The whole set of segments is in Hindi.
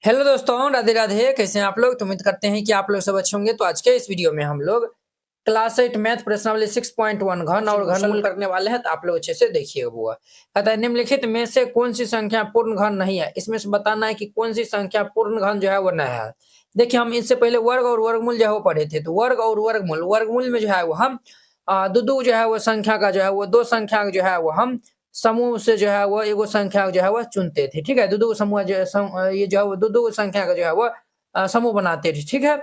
हेलो दोस्तों, राधे राधे। कैसे हैं आप लोग? तो उम्मीद करते हैं कि आप लोग सब अच्छे होंगे। तो आज के इस वीडियो में हम लोग क्लास 8 मैथ प्रश्नावली 6.1 घन और घनमूल करने वाले हैं। तो आप लोग अच्छे से देखिएगा। बुआ कहता है निम्नलिखित में से कौन सी संख्या पूर्ण घन नहीं है। इसमें से बताना है कि कौन सी संख्या पूर्ण घन जो है वो नहीं है। देखिए, हम इससे पहले वर्ग और वर्गमूल जो है वो पढ़े थे। तो वर्ग और वर्गमूल में जो है वो हम दो जो है वो संख्या का जो है वो दो संख्या जो है वो हम समूह से जो है वो एगो संख्या जो है वो चुनते थे। ठीक है, दो समूह जो ये जो है वो दो संख्या का जो है वो समूह बनाते थे। ठीक है,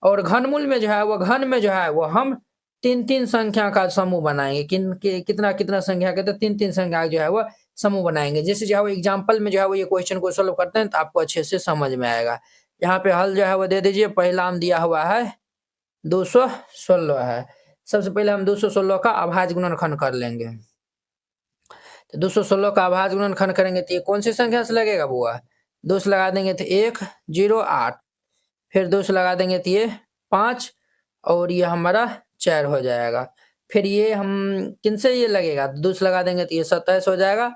और घनमूल में जो है वो घन में जो है वो हम तीन संख्या का समूह बनाएंगे। कितना कितना संख्या के? तो तीन संख्या का जो है वो समूह बनाएंगे। जैसे जो है वो एग्जाम्पल में जो है वो ये क्वेश्चन को सोल्व करते हैं तो आपको अच्छे से समझ में आएगा। यहाँ पे हल जो है वो दे दीजिए। पहला हम दिया हुआ है 216 है। सबसे पहले हम 216 का अभाज्य गुणनखंड कर लेंगे। तो 216 का अभाज्य गुणनखंड करेंगे तो ये कौन सी संख्या से लगेगा बुआ? 2 से लगा देंगे तो 108, फिर 2 से लगा देंगे तो ये 5 और ये हमारा 4 हो जाएगा। फिर ये हम किन से ये लगेगा? 2 से लगा देंगे तो ये 27 हो जाएगा।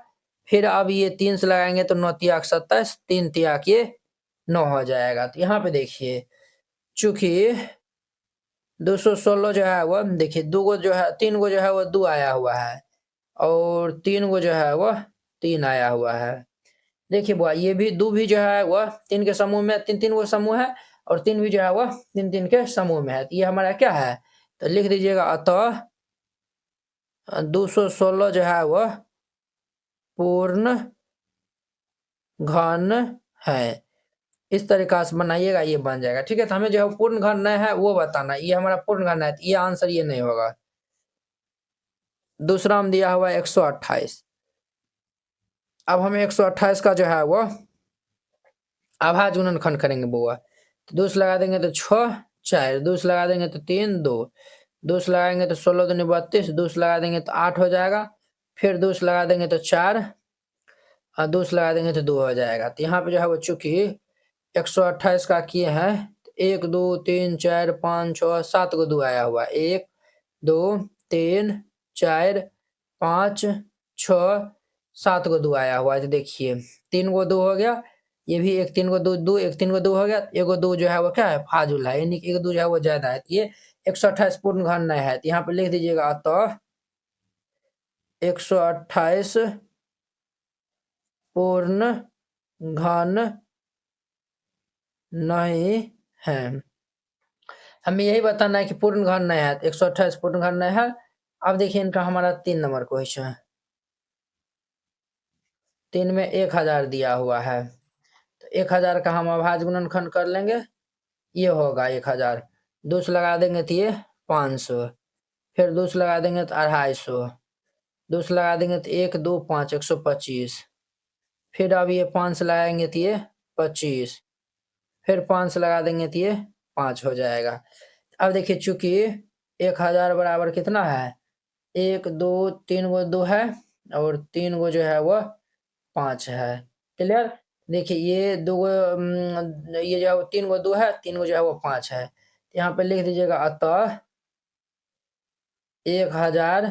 फिर अब ये 3 से लगाएंगे तो 9 तियाक 27, 3 तियाक ये 9 हो जाएगा। तो यहाँ पे देखिए, चूंकि 216 जो है वो देखिए दो गो जो है, तीन गो जो है वो 2 आया हुआ है और तीन गो जो है वह 3 आया हुआ है। देखिए बुआ, ये भी 2 भी जो है वह 3 के समूह में, 3 गो समूह है और 3 भी जो है वह 3 के समूह में है। तो ये हमारा क्या है? तो लिख दीजिएगा, अतः 216 जो है वह पूर्ण घन है। इस तरीका से बनाइएगा, ये बन जाएगा। ठीक है, तो हमें जो है पूर्ण घन नहीं है वो बताना। ये हमारा पूर्ण घन है, तो ये आंसर ये नहीं होगा। दूसरा हम दिया हुआ है 128। अब हमें 128 का जो है वो अभाज्य गुणनखंड करेंगे बुआ। तो 2 से लगा देंगे तो 6 4, 2 से लगा देंगे तो 3 2, 2 से लगाएंगे तो 16 दूनी 32, 2 से लगा देंगे तो 8 हो जाएगा। फिर 2 से लगा देंगे तो 4 और 2 से लगा देंगे तो 2 हो जाएगा। तो यहाँ पे जो है वो चूंकि 128 का किए हैं, 1 2 3 4 5 6 7 को 2 आया हुआ। 1 2 3 4 5 6 7 को 2 आया हुआ है। तो देखिए 3 को 2 हो गया, ये भी एक 3 को 2 2, एक 3 को 2 हो गया, एगो 2 जो है वो क्या है? फाजुल है, यानी कि एक 2 जो है वो ज्यादा है। तो ये 128 पूर्ण घन नहीं है। तो यहाँ पे लिख दीजिएगा, अतः 128 पूर्ण घन नहीं है। हमें यही बताना है कि पूर्ण घन नहीं है। 128 पूर्ण घन नहीं है। अब देखिए इनका हमारा 3 नंबर क्वेश्चन है। 3 में 1000 दिया हुआ है। तो 1000 का हम अभाज्य गुणनखंड कर लेंगे। ये होगा 1000, 2 से लगा देंगे तो ये 500, फिर 2 से लगा देंगे तो 250, 2 से लगा देंगे तो 1 2 5 125, फिर अब ये 5 से लगाएंगे तो ये 25, फिर 5 से लगा देंगे तो ये 5 हो जाएगा। अब देखिए चूंकि 1000 बराबर कितना है? 1 2 3 गो 2 है और 3 गो जो है वो 5 है। क्लियर? देखिए ये दो गो ये जो है वो 3 गो 2 है, 3 गो जो है वो 5 है। यहाँ पे लिख दीजिएगा, अतः 1000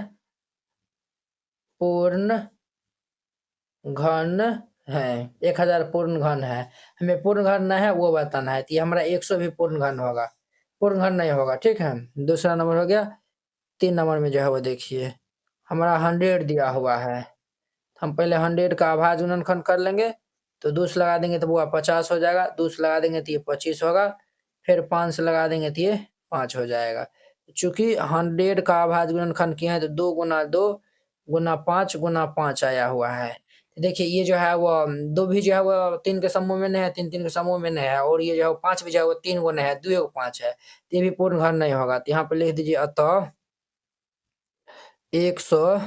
पूर्ण घन है। 1000 पूर्ण घन है। हमें पूर्ण घन नहीं है वो बताना है। तो ये हमारा 100 भी पूर्ण घन होगा, पूर्ण घन नहीं होगा। ठीक है, दूसरा नंबर हो गया। 3 नंबर में जो है वो देखिए हमारा 100 दिया हुआ है। हम पहले 100 का अभाज्य गुणनखंड कर लेंगे। तो 2 से लगा देंगे तो वो 50 हो जाएगा, 2 से लगा देंगे तो ये 25 होगा, फिर 5 से लगा देंगे तो ये 5 हो जाएगा। चूंकि 100 का अभाज्य गुणनखंड किए हैं तो 2 गुना 2 गुना 5 गुना 5 आया हुआ है। तो देखिए ये जो है वो 2 भी जो है वो 3 के समूह में नहीं है, 3 के समूह में नहीं है, और ये जो है 5 भी जो है वो 3 गो नहीं है, 2 5 है। तो ये भी पूर्ण घन नहीं होगा। तो यहाँ पे लिख दीजिए, अतः 100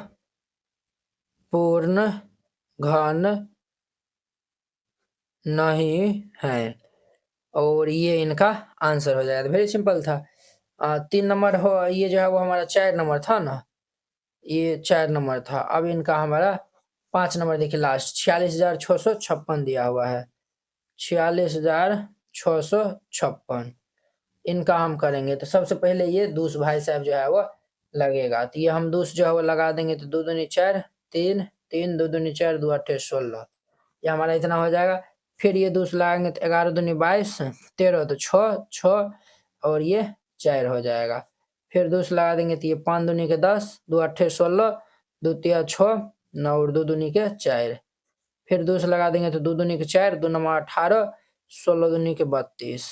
पूर्ण घन नहीं है, और ये इनका आंसर हो जाएगा। वेरी सिंपल था। 3 नंबर हो, ये जो है वो हमारा 4 नंबर था ना, ये 4 नंबर था। अब इनका हमारा 5 नंबर देखिए लास्ट 46,656 दिया हुआ है। 46,656 इनका हम करेंगे। तो सबसे पहले ये दूस भाई साहब जो है वो लगेगा। तो ये हम दूस जो है वो लगा देंगे तो 2 दूनी 4 3 3 2 दूनी 4 2 8 16, ये हमारा इतना हो जाएगा। फिर ये 2 से लगाएंगे तो 11 दूनी 22, 13 तो 6 6 और ये 4 हो जाएगा। फिर 2 से लगा देंगे तो ये 5 दूनी के 10, 2 8 16, 2 तिया 6, 9 और 2 दूनी के 4। फिर 2 से लगा देंगे तो 2 दूनी के 4, 2 9 18, 16 दूनी के 32।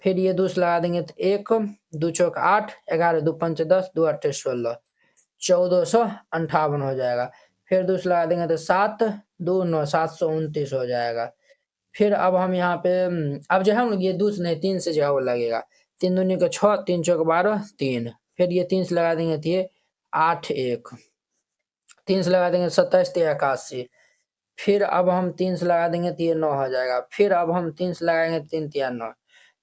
फिर ये 2 से लगा देंगे तो 1, 2 चौक 8, 11 2 5 10, 2 8 16, 1458 हो जाएगा। फिर 2 से लगा देंगे तो 7, 2 9 729 हो जाएगा। फिर अब हम यहाँ पे अब जो है हम लोग ये 2 से नहीं 3 से जो है वो लगेगा। 3 दूनी का 6, 3 चौक 12, 3। फिर ये 3 से लगा देंगे तो ये 8 1, 3 से लगा देंगे 27 तो 81। फिर अब हम 3 से लगा देंगे तो ये 9 हो जाएगा। फिर अब हम 3 से लगाएंगे 3 तिया 9,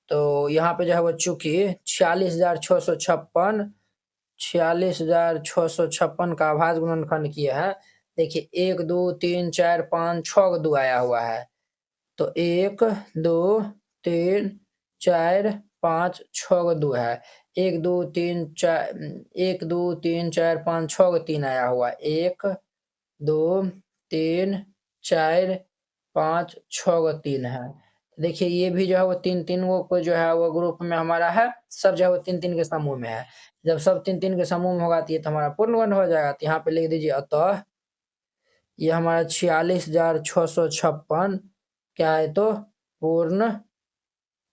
तो यहाँ पे जो है वो चूंकि 46,656 46,656 का अभाज्य गुणनखंड किया है। देखिए 1 2 3 4 5 6 2 आया हुआ है, तो 1 2 3 4 5 6 2 है। 1 2 3 4 1 2 3 4 5 6 3 आया हुआ, 1 2 3 4 5 6 3 है। देखिए ये भी जो है वो 3 को जो है वो ग्रुप में हमारा है, सब जो है वो 3 के समूह में है। जब सब 3 के समूह में होगा तो ये तो हमारा पूर्ण घन हो जाएगा। तो यहाँ पे लिख दीजिए अतः ये हमारा 46,656 क्या है तो पूर्ण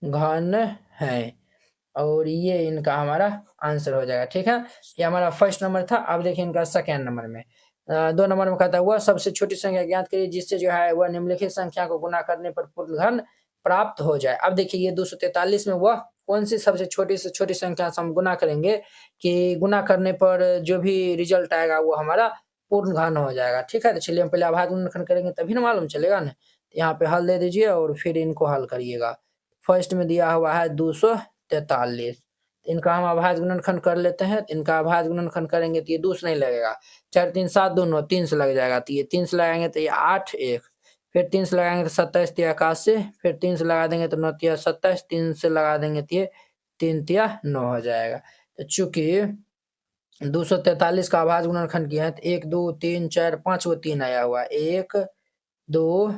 घन है, और ये इनका हमारा आंसर हो जाएगा। ठीक है, ये हमारा फर्स्ट नंबर था। अब देखिए इनका सेकेंड नंबर में 2 नंबर में कहता हुआ सबसे छोटी संख्या ज्ञात करिए जिससे जो है वह निम्नलिखित संख्या को गुना करने पर पूर्ण घन प्राप्त हो जाए। अब देखिए ये 243 में वह कौन सी सबसे छोटी संख्या से हम गुना करेंगे कि गुना करने पर जो भी रिजल्ट आएगा वो हमारा पूर्ण घन हो जाएगा। ठीक है, तो चलिए हम पहले अभाज्य गुणनखंड करेंगे तभी ना मालूम चलेगा ना। यहाँ पे हल दे दीजिए और फिर इनको हल करिएगा। फर्स्ट में दिया हुआ है 243, इनका हम अभाज्य गुणनखंड कर लेते हैं। इनका अभाज्य गुणनखंड करेंगे तो ये 2 से नहीं लगेगा, 4 3 7 2 9, 3 से लग जाएगा। तो ये 3 से लगाएंगे तो ये 8 1, फिर 3 से लगाएंगे तो 27 तिया 81, फिर 3 से लगा देंगे तो 9 तिया 27, 3 से लगा देंगे तो ये 3 तिया 9 हो जाएगा। तो चूंकि 243 का अभाज्य गुणनखंड किया है तो 1 2 3 4 5 वो 3 आया हुआ, 1 2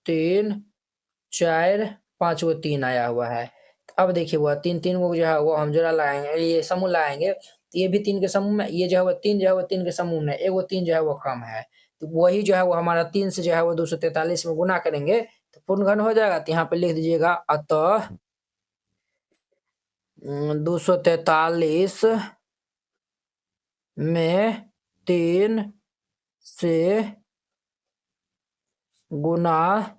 3 4 5 वो 3 आया हुआ है। अब देखिए वो 3 को जो है वो हम जोड़ा लगाएंगे, ये समूह लगाएंगे तो ये भी 3 के समूह में, ये जो है वो 3 जो है वो 3 के समूह में, एक वो 3 जो है वो कम है, तो वही जो है वो हमारा 3 से जो है वो 243 में गुना करेंगे तो पूर्ण घन हो जाएगा। तो यहाँ पे लिख दीजिएगा अतः 243 में 3 से गुना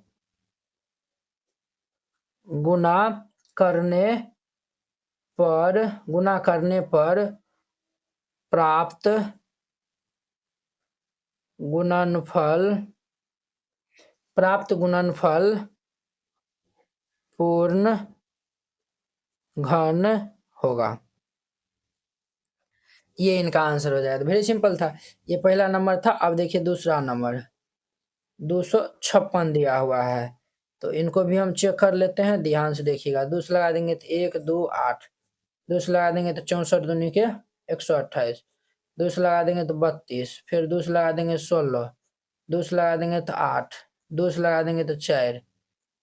करने पर प्राप्त गुणनफल पूर्ण घन होगा। ये इनका आंसर हो जाएगा। वेरी सिंपल था, ये पहला नंबर था। अब देखिए दूसरा नंबर 256 दिया हुआ है, तो इनको भी हम चेक कर लेते हैं। ध्यान से देखिएगा, 2 से लगा देंगे तो 1 2 8, 2 से लगा देंगे तो 64 दूनी के 128, 2 से लगा देंगे तो 32, फिर 2 से लगा देंगे 16, 2 से लगा देंगे तो 8, 2 से लगा देंगे तो 4,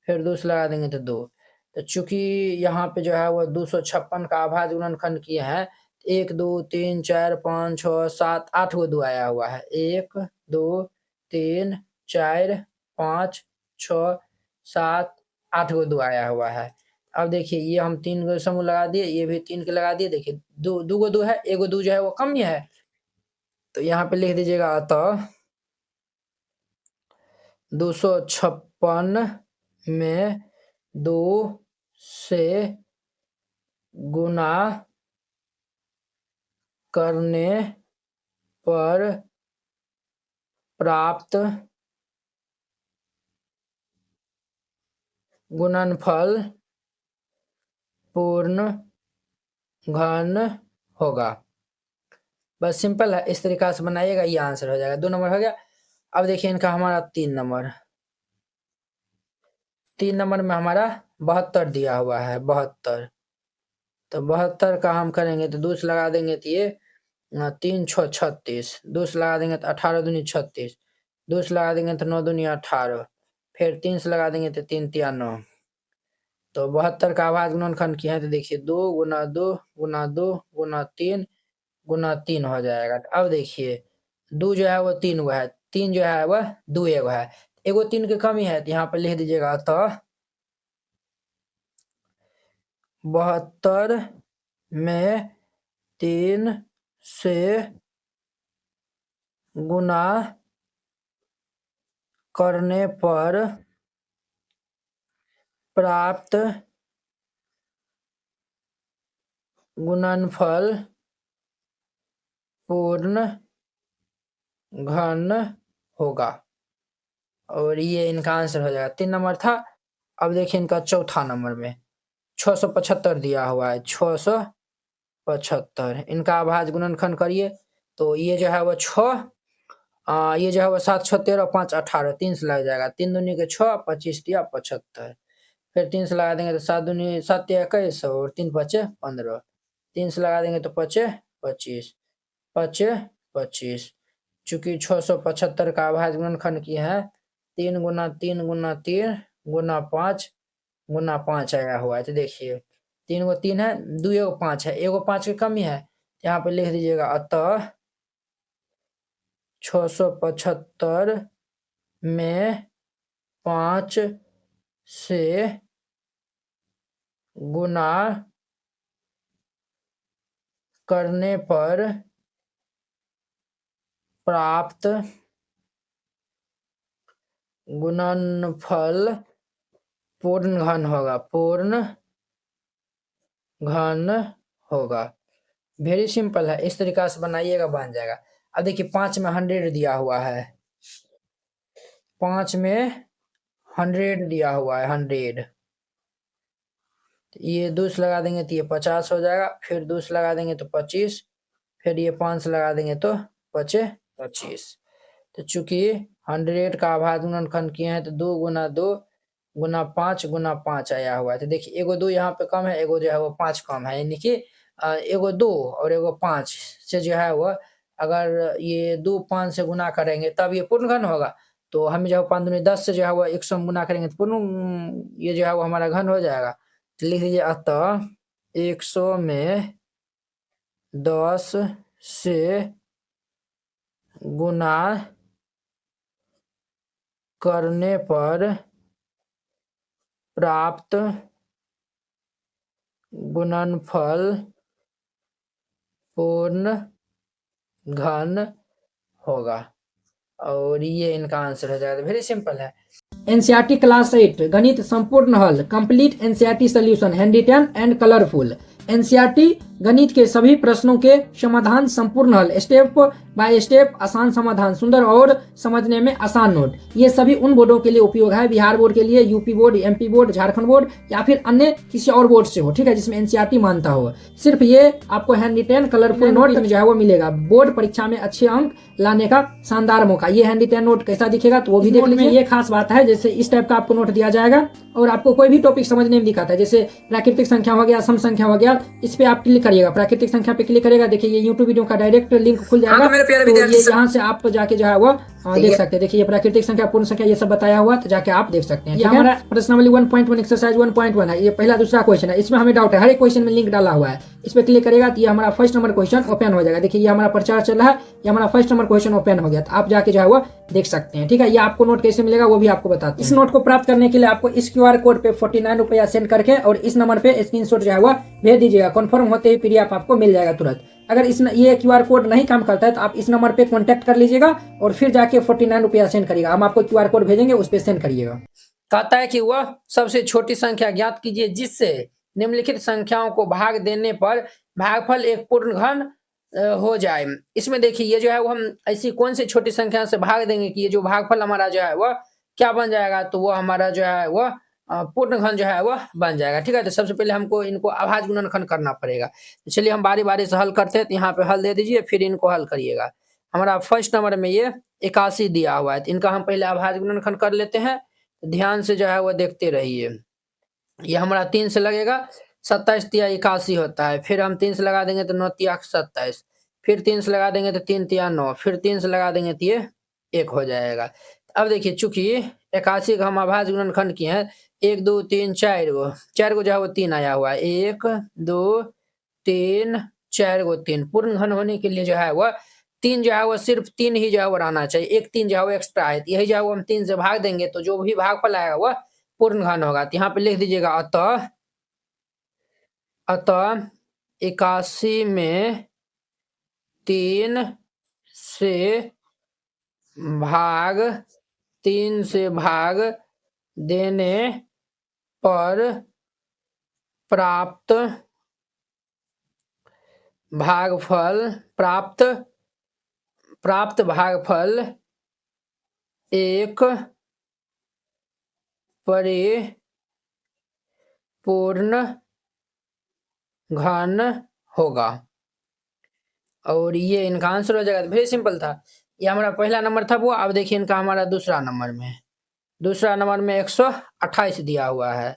फिर 2 से लगा देंगे तो 2। तो चूंकि यहाँ पे जो है वो 256 का अभाज्य गुणनखंड किए हैं, 1 2 3 4 5 6 7 8 वो 2 आया हुआ है, 1 2 3 4 5 6 7 8 वो 2 आया हुआ है। अब देखिए ये हम 3 को समूह लगा दिए, ये भी 3 के लगा दिए। देखिए 2 को 2 है, 1 को 2 जो है वो कम ही है, तो यहाँ पे लिख दीजिएगा अतः 256 में 2 से गुना करने पर प्राप्त गुणनफल पूर्ण घन होगा। बस सिंपल है, इस तरीका से बनाइएगा, ये आंसर हो जाएगा। 2 नंबर हो गया। अब देखिए इनका हमारा 3 नंबर में हमारा 72 दिया हुआ है, 72। तो 72 का हम करेंगे तो 2 से लगा देंगे तो ये 3 6 36, 2 से लगा देंगे तो 18 दूनी 36, 2 से लगा देंगे तो 9 दूनी 18, फिर 3 से लगा देंगे तो 3 तिया 9। तो 72 का आभाज्य गुणनखंड किया है तो देखिए 2 गुना 2 गुना 2 गुना 3 हो जाएगा। अब देखिए 2 जो है वो 3 गो है, 3 जो है वह 2 एगो है, एगो 3 की कमी है तो यहाँ पर लिख दीजिएगा। अतः 72 में 3 से गुना करने पर प्राप्त गुणनफल पूर्ण घन होगा। और ये इनका आंसर हो जाएगा। 3 नंबर था। अब देखिए इनका चौथा नंबर में 675 दिया हुआ है, 675 इनका अभाज्य गुणनखंड करिए तो ये जो है वो 6, ये जो है वो 7 6 13 5 18, 3 से लग जाएगा। 3 दूनी के 6, 25 दिया 75, फिर 3 से लगा देंगे तो 7 दूनी 7 21 और 3 5 15, 3 से लगा देंगे तो 5 25 5 25। चूंकि 675 का अभाज्य गुणनखंड किए हैं 3 गुना 3 गुना 3 गुना 5 गुना 5 आया हुआ है। तो देखिए 3 गो 3 है, 2 एगो 5 है, एगो 5 की कमी है, यहाँ पे लिख दीजिएगा। अतः 675 में 5 से गुना करने पर प्राप्त गुणनफल पूर्ण घन होगा, पूर्ण घन होगा। वेरी सिंपल है, इस तरीका से बनाइएगा बन जाएगा। अब देखिए 5 में 100 दिया हुआ है, 5 में 100 दिया हुआ है, 100 ये 2 से लगा देंगे तो ये 50 हो जाएगा, फिर 2 से लगा देंगे तो 25, फिर ये 5 से लगा देंगे तो 25। तो चूंकि 100 का अभाज्य गुणनखंड किए हैं तो 2 गुना 2 गुना 5 गुना 5 आया हुआ है। तो देखिए एगो 2 यहाँ पे कम है, एगो जो है वो 5 कम है, यानी कि एगो 2 और एगो 5 से जो है वो अगर ये 2 5 से गुना करेंगे तब ये पूर्ण घन होगा। तो हम जो 5 दूनी 10 से जो है वो 100 में गुना करेंगे तो पूर्ण ये जो है वो हमारा घन हो जाएगा। तो लिख दीजिए। अतः 100 में 10 से गुना करने पर प्राप्त गुणनफल पूर्ण घन होगा। और ये इनका आंसर हो जाएगा। वेरी सिंपल है। एनसीईआरटी क्लास 8 गणित संपूर्ण हल complete NCERT solution hand written and colourful. NCERT गणित के सभी प्रश्नों के समाधान संपूर्ण हल, स्टेप बाय स्टेप आसान समाधान, सुंदर और समझने में आसान नोट। ये सभी उन बोर्डों के लिए उपयोग है, बिहार बोर्ड के लिए, UP board, MP board, Jharkhand board या फिर अन्य किसी और बोर्ड से हो, ठीक है, जिसमें एनसीईआरटी मानता हो। सिर्फ ये आपको हैंड रिटन कलरफुल नोट जो है वो मिलेगा। बोर्ड परीक्षा में अच्छे अंक लाने का शानदार मौका। ये हैंड रिटन नोट कैसा दिखेगा तो वो भी देख लीजिए। ये खास बात है, जैसे इस टाइप का आपको नोट दिया जाएगा और आपको कोई भी टॉपिक समझने में दिखाता है, जैसे प्राकृतिक संख्या हो गया, सम संख्या हो गया, इस पे आप क्लिक करिएगा, प्राकृतिक संख्या पे क्लिक करिएगा, देखिए ये यूट्यूब वीडियो का डायरेक्ट लिंक खुल जाएगा। तो ये यहाँ से आप जाके जो है वो देख सकते हैं। देखिए ये प्राकृतिक संख्या, पूर्ण संख्या, ये सब बताया हुआ, तो जाके आप देख सकते हैं। ये हमारा प्रश्नावली 1.1 एक्सरसाइज 1.1 है। ये पहला दूसरा क्वेश्चन है, इसमें हमें डाउट है, हर एक क्वेश्चन में लिंक डाला हुआ है। इस पे क्लिक करेगा तो ये हमारा फर्स्ट नंबर क्वेश्चन ओपन हो जाएगा। देखिए ये हमारा प्रचार चल रहा है, ये हमारा फर्स्ट नंबर क्वेश्चन ओपन हो गया, तो आप जाके जो है वो देख सकते हैं, ठीक है। ये आपको नोट कैसे मिलेगा वो भी आपको बताते हैं। इस नोट को प्राप्त करने के लिए आपको इस QR कोड पे 49 रुपया सेंड करके और इस नंबर पे स्क्रीनशॉट जो है वो भेज दीजिएगा। कन्फर्म होते ही PDF आपको मिल जाएगा तुरंत। अगर ये QR कोड नहीं काम करता है तो आप इस नंबर पे कांटेक्ट कर लीजिएगा और फिर जाके 49 रुपया सेंड करिएगा। हम आपको QR कोड भेजेंगे, उस पर सेंड करिएगा। कहता है कि वह सबसे छोटी संख्या ज्ञात कीजिए जिससे निम्नलिखित संख्याओं को भाग देने पर भागफल एक पूर्ण घन हो जाए। इसमें देखिए ये जो है वो हम ऐसी कौन सी छोटी संख्या से भाग देंगे कि ये जो भागफल हमारा जो है वह क्या बन जाएगा, तो वो हमारा जो है वह पूर्ण घन जो है वह बन जाएगा, ठीक है। तो सबसे पहले हमको इनको अभाज्य गुणनखंड करना पड़ेगा। तो चलिए हम बारी बारी से हल करते हैं। तो यहाँ पे हल दे दीजिए, फिर इनको हल करिएगा। हमारा फर्स्ट नंबर में ये 81 दिया हुआ है, तो इनका हम पहले अभाज्य गुणनखंड कर लेते हैं। ध्यान से जो है वो देखते रहिए। ये हमारा 3 से लगेगा, 27 तिया 81 होता है, फिर हम 3 से लगा देंगे तो 9 तिया 27, फिर 3 से लगा देंगे तो 3 तिया 9, फिर 3 से लगा देंगे तो ये 1 हो जाएगा। अब देखिए चूंकि 81 का हम अभाज्य गुणनखंड किए हैं, 1 2 3 4 गो, 4 गो जो है वो 3 आया हुआ है, 1 2 3 4 गो 3। पूर्ण घन होने के लिए जो है वह 3 जो है वो सिर्फ 3 ही जो है वो रहना चाहिए, एक 3 जो है वो एक्स्ट्रा है, यही जो है वो हम 3 से भाग देंगे तो जो भी भागफल आएगा वह पूर्ण घन होगा। तो यहाँ पे लिख दीजिएगा अतः 81 में 3 से भाग देने पर प्राप्त भागफल एक परिपूर्ण घन होगा। और ये इनका आंसर हो जाएगा। वेरी सिंपल था, ये हमारा पहला नंबर था वो। अब देखिए इनका हमारा दूसरा नंबर में 128 दिया हुआ है,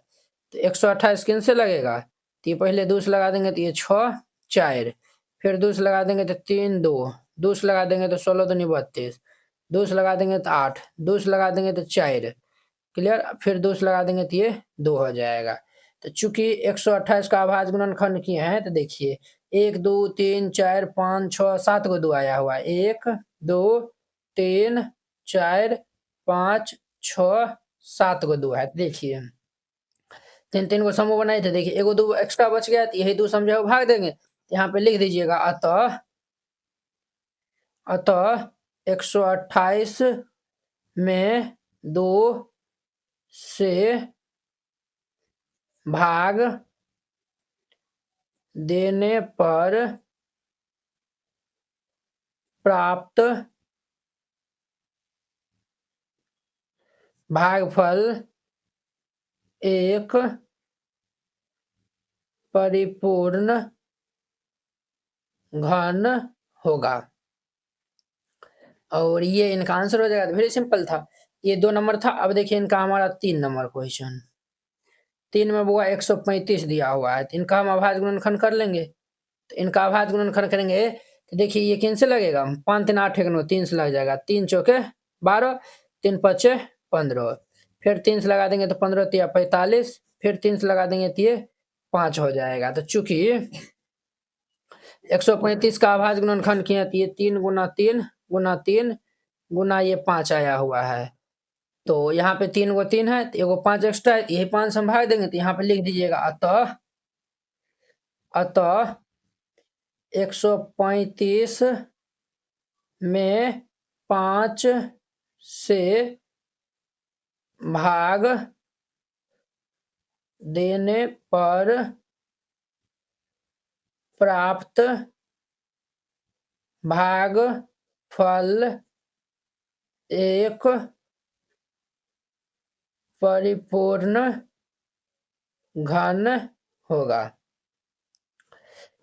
तो 128 किन से लगेगा, तो ये पहले 2 से लगा देंगे तो ये 6 4, फिर 2 से लगा देंगे तो 3 2 से लगा देंगे तो 16 दूनी 32, 2 से लगा देंगे तो 8, 2 से लगा देंगे तो 4, क्लियर। फिर 2 से लगा देंगे तो ये 2 हो जाएगा। तो चूंकि 128 का अभाज्य गुणनखंड किए हैं तो देखिए 1 2 3 4 5 6 7 को 2 आया हुआ है, 1 2 3 4 5 6 7 को 2 है। देखिए 3 को समूह बनाए थे, देखिए एगो 2 एक्स्ट्रा बच गया, तो यही 2 समझो भाग देंगे। यहाँ पे लिख दीजिएगा अतः 128 में 2 से भाग देने पर प्राप्त भागफल एक परिपूर्ण घन होगा। और ये इनका आंसर हो जाएगा। वेरी सिंपल था, ये 2 नंबर था। अब देखिए इनका हमारा 3 नंबर क्वेश्चन, 3 में बुआ 135 दिया हुआ है, तो इनका हम अभाज्य गुणनखंड कर लेंगे। तो इनका अभाज्य गुणनखंड करेंगे तो देखिए ये किन से लगेगा, 5 3 8 1 9, 3 से लग जाएगा, 3 चौके 12, 3 5 15, फिर 3 से लगा देंगे तो 15 3 45, फिर 3 से लगा देंगे तो ये 5 हो जाएगा। तो चूंकि 135 का अभाज्य गुणनखंड किया तो ये 3 गुना 3 गुना 3 गुना ये 5 आया हुआ है, तो यहाँ पे 3 गो 3 है, तो एगो 5 एक्स्ट्रा है, यही 5 हम भाग देंगे। तो यहाँ पे लिख दीजिएगा अतः 135 में 5 से भाग देने पर प्राप्त भागफल एक परिपूर्ण घन होगा।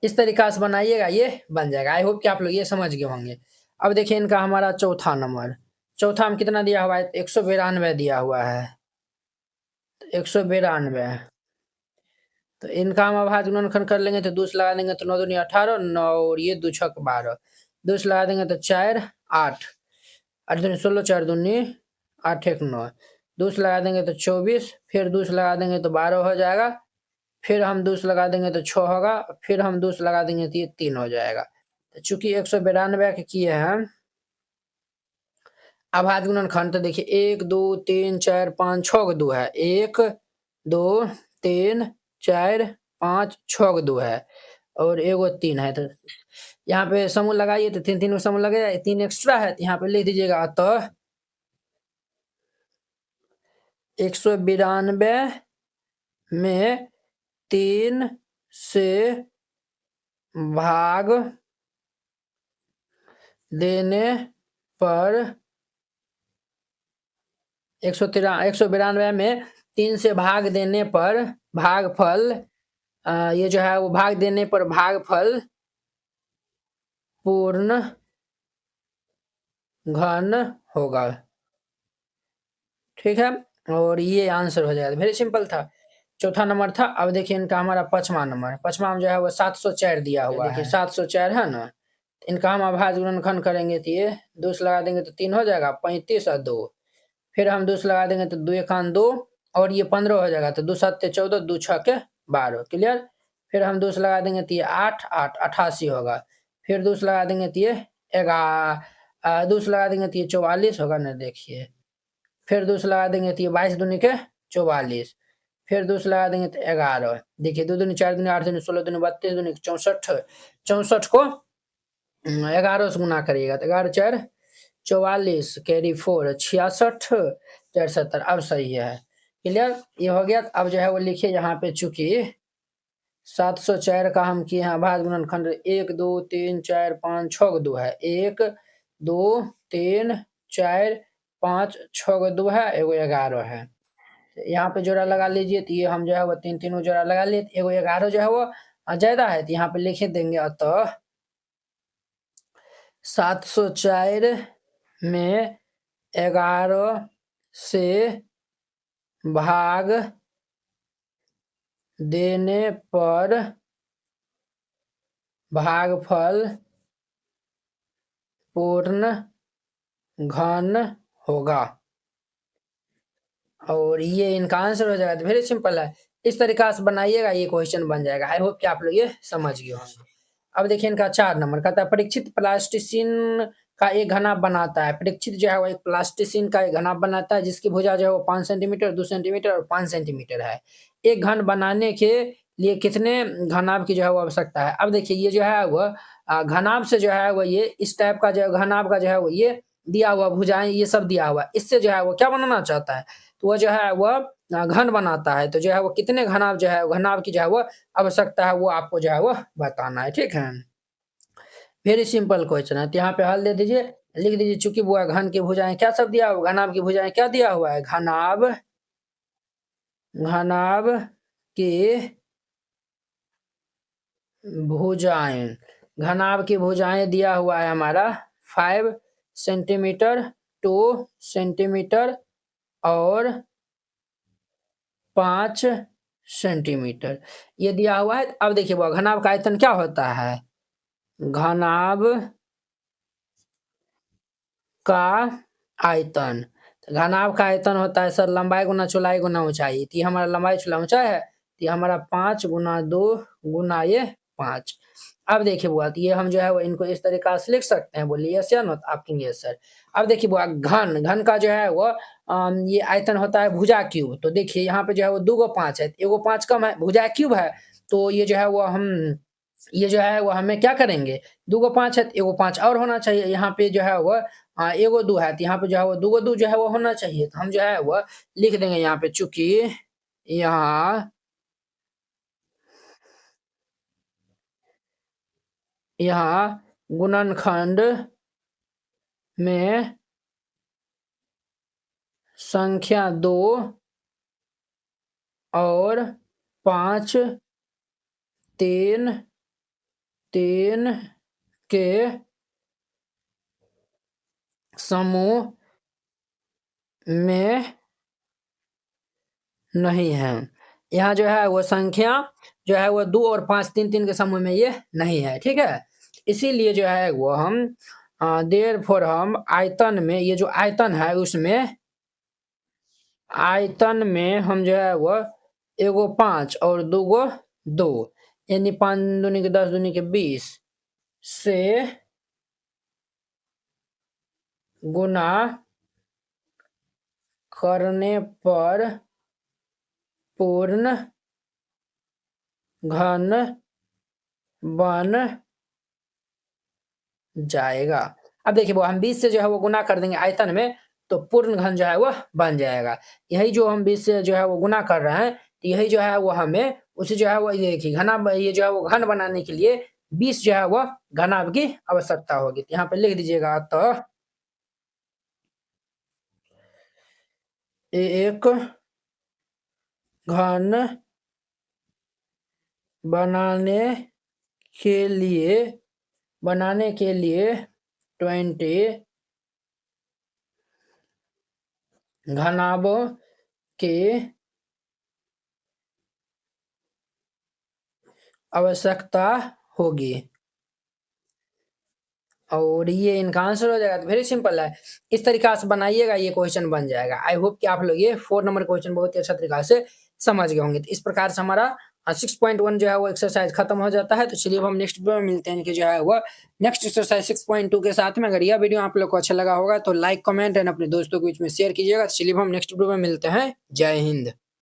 इस तरीका से बनाइएगा, ये बन जाएगा। आई होप कि आप लोग ये समझ गए होंगे। अब देखिए इनका हमारा चौथा में कितना दिया हुआ है, 192 दिया हुआ है, 192। तो इनका हम अभाज्य गुणनखंड कर लेंगे तो 2 से लगा देंगे तो 9 दूनी 18, 9 और ये 2 छक 12, 2 से लगा देंगे तो 4 8, 8 दूनी 16, 4 दूनी 8 1 9, 2 से लगा देंगे तो 24, फिर 2 से लगा देंगे तो 12 हो जाएगा, फिर हम 2 से लगा देंगे तो 6 होगा, फिर हम 2 से लगा देंगे तो ये 3 हो जाएगा। तो चूंकि 192 के किए हैं अभाज्य गुणनखंड, तो देखिए 1 2 3 4 5 6 को 2 है, 1 2 3 4 5 6 को 2 है, और एगो 3 है। तो यहाँ पे समूह लगाइए तो 3 3 को समूह लगेगा, 3 एक्स्ट्रा है, तो यहाँ पे लिख दीजिएगा अतः 192 में 3 से भाग देने पर 192 में 3 से भाग देने पर भागफल ये जो है वो भाग देने पर भागफल पूर्ण घन होगा। ठीक है, और ये आंसर हो जाएगा। वेरी सिंपल था, चौथा नंबर था। अब देखिए इनका हमारा पांचवा में जो है वो 704 दिया हुआ है, 704 है ना। इनका हम अभाज्य गुणनखंड करेंगे तो ये 2 से लगा देंगे तो 3 हो जाएगा, 35 और 2, फिर हम 2 से लगा देंगे तो 2 एकान 2 और ये 15 हो जाएगा तो 2 7 14 2 6 के 12 क्लियर। फिर हम 2 से लगा देंगे तो ये 8 8 88 होगा। फिर 2 से लगा देंगे तो ये 2 से लगा देंगे तो ये 44 होगा ना देखिए। फिर 2 से लगा देंगे तो ये 22 दूनी के 44। फिर 2 से लगा देंगे तो 11 देखिए 2 दूनी 4 दूनी 8 दूनी 16 दूनी 32 दूनी 64 64 को 11 से गुना करिएगा तो 11 4 44 कैरी 4 66 4 70 अब सही है क्लियर ये हो गया। अब जो है वो लिखिए यहाँ पे चूंकि 704 का हम किए हैं भाग गुणनखंड 1 2 3 4 5 6 को 2 है 1 2 3 4 5 6 को 2 है एगो 11 है। यहाँ पे जोड़ा लगा लीजिए तो ये हम जो है वो 3 3 जोड़ा लगा लिए एगो 11 जो है वो ज्यादा है तो यहाँ पे लिख देंगे अतः 704 में 11 से भाग देने पर भागफल पूर्ण घन होगा और ये इनका आंसर हो जाएगा। तो वेरी सिंपल है, इस तरीका से बनाइएगा ये क्वेश्चन बन जाएगा। आई होप कि आप लोग ये समझ गए होंगे। अब देखिए इनका 4 नंबर कहता है परीक्षित प्लास्टिसिन का एक घनाभ बनाता है। परीक्षित जो है वो एक प्लास्टिसिन का एक घनाभ बनाता है जिसकी भुजा जो है वो 5 सेंटीमीटर 2 सेंटीमीटर और 5 सेंटीमीटर है। एक घन बनाने के लिए कितने घनाभ की जो है वो आवश्यकता है। अब देखिए ये जो है वो घनाभ से जो है वो ये इस टाइप का जो घनाभ का जो है वो ये दिया हुआ भुजाएं ये सब दिया हुआ इससे जो है वो क्या बनाना चाहता है तो वो जो है वह घन बनाता है। तो जो है वो कितने घनाभ जो है घनाभ की जो है वो आवश्यकता है वो आपको जो है वो बताना है। ठीक है, वेरी सिंपल क्वेश्चन है। तो यहाँ पे हल दे दीजिए, लिख दीजिए चूंकि वो घन की भुजाएं क्या सब दिया हुआ घनाभ की भुजाएं क्या दिया हुआ है घनाभ घनाभ की भुजाएं घनाभ की भुजाएं दिया हुआ है हमारा 5 सेंटीमीटर 2 सेंटीमीटर और 5 सेंटीमीटर ये दिया हुआ है। अब देखिए वो घनाभ का आयतन क्या होता है घनाभ का आयतन घनाभ का आयतन होता है सर लंबाई गुना चौड़ाई गुना ऊंचाई। तो ये हमारा लंबाई चौड़ाई ऊंचाई है तो ये हमारा 5 गुना 2 गुना ये 5। अब देखिए बुआ तो ये हम जो है वो इनको इस तरीका से लिख सकते हैं। बोलिए यस या नो आप कहेंगे यस सर। अब देखिए बुआ घन घन का जो है वो ये आयतन होता है भुजा क्यूब। तो देखिए यहाँ पे जो है वो 2 गो 5 है एगो 5 कम है भुजा क्यूब है तो ये जो है वो हम ये जो है वो हमें क्या करेंगे 2 गो 5 है एगो 5 और होना चाहिए। यहाँ पे जो है वो एगो 2 है तो यहाँ पे जो है वो 2 गो 2 जो है वो होना चाहिए। तो हम जो है वो लिख देंगे यहाँ पे चूंकि यहाँ गुणनखंड में संख्या 2 और 5 3 3 के समूह में नहीं है। यहाँ जो है वो संख्या जो है वो 2 और 5 3 3 के समूह में ये नहीं है। ठीक है, इसीलिए जो है वो हम देयरफॉर हम आयतन में ये जो आयतन है उसमें आयतन में हम जो है वो एगो 5 और 2 गो 2 यानी 5 दूनी के 10 दूनी के 20 से गुना करने पर पूर्ण घन बन जाएगा। अब देखिए वो हम 20 से जो है वो गुना कर देंगे आयतन में तो पूर्ण घन जो है वो बन जाएगा। यही जो हम 20 से जो है वो गुना कर रहे हैं तो यही जो है वो हमें उसे जो है वो ये देखिए घना ये जो है वो घन बनाने के लिए 20 जो है वो घनाभ की आवश्यकता होगी। तो यहाँ पे लिख दीजिएगा तो एक घन बनाने के लिए 20 घनाभों की आवश्यकता होगी। और ये इनका आंसर हो जाएगा। तो वेरी सिंपल है, इस तरीका से बनाइएगा, ये क्वेश्चन बन जाएगा। आई होप कि आप लोग ये 4 नंबर क्वेश्चन बहुत ही अच्छा तरीका से समझ गए होंगे। तो इस प्रकार से हमारा 6.1 जो है वो एक्सरसाइज खत्म हो जाता है। तो चलिए अब हम नेक्स्ट वीडियो में मिलते हैं कि जो है वो नेक्स्ट एक्सरसाइज 6.2 के साथ में। अगर यह वीडियो आप लोग को अच्छा लगा होगा तो लाइक, कमेंट एंड अपने दोस्तों के बीच में शेयर कीजिएगा। तो चलिए अब हम नेक्स्ट वीडियो में मिलते हैं। जय हिंद।